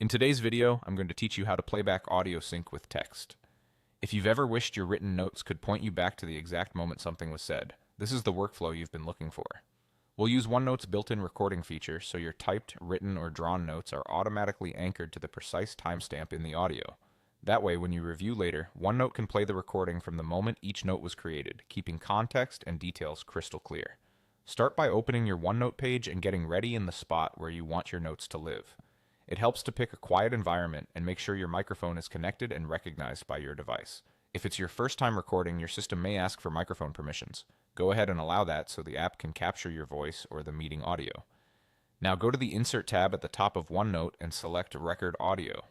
In today's video, I'm going to teach you how to play back audio sync with text. If you've ever wished your written notes could point you back to the exact moment something was said, this is the workflow you've been looking for. We'll use OneNote's built-in recording feature so your typed, written, or drawn notes are automatically anchored to the precise timestamp in the audio. That way, when you review later, OneNote can play the recording from the moment each note was created, keeping context and details crystal clear. Start by opening your OneNote page and getting ready in the spot where you want your notes to live. It helps to pick a quiet environment and make sure your microphone is connected and recognized by your device. If it's your first time recording, your system may ask for microphone permissions. Go ahead and allow that so the app can capture your voice or the meeting audio. Now go to the Insert tab at the top of OneNote and select Record Audio.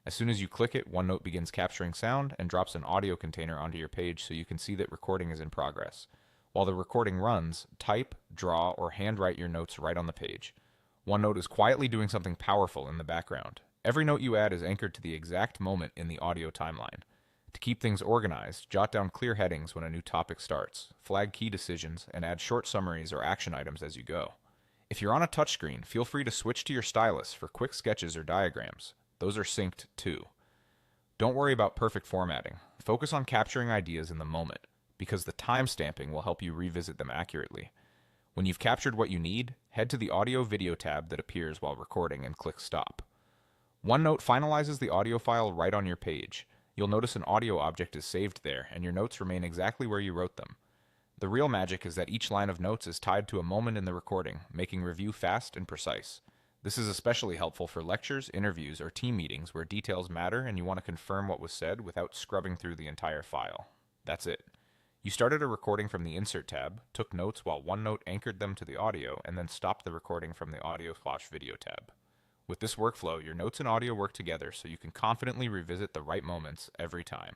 As soon as you click it, OneNote begins capturing sound and drops an audio container onto your page so you can see that recording is in progress. While the recording runs, type, draw, or handwrite your notes right on the page. OneNote is quietly doing something powerful in the background. Every note you add is anchored to the exact moment in the audio timeline. To keep things organized, jot down clear headings when a new topic starts, flag key decisions, and add short summaries or action items as you go. If you're on a touchscreen, feel free to switch to your stylus for quick sketches or diagrams. Those are synced too. Don't worry about perfect formatting. Focus on capturing ideas in the moment, because the timestamping will help you revisit them accurately. When you've captured what you need, head to the Audio Video tab that appears while recording and click Stop. OneNote finalizes the audio file right on your page. You'll notice an audio object is saved there, and your notes remain exactly where you wrote them. The real magic is that each line of notes is tied to a moment in the recording, making review fast and precise. This is especially helpful for lectures, interviews, or team meetings where details matter and you want to confirm what was said without scrubbing through the entire file. That's it. You started a recording from the Insert tab, took notes while OneNote anchored them to the audio, and then stopped the recording from the Audio/Video tab. With this workflow, your notes and audio work together so you can confidently revisit the right moments every time.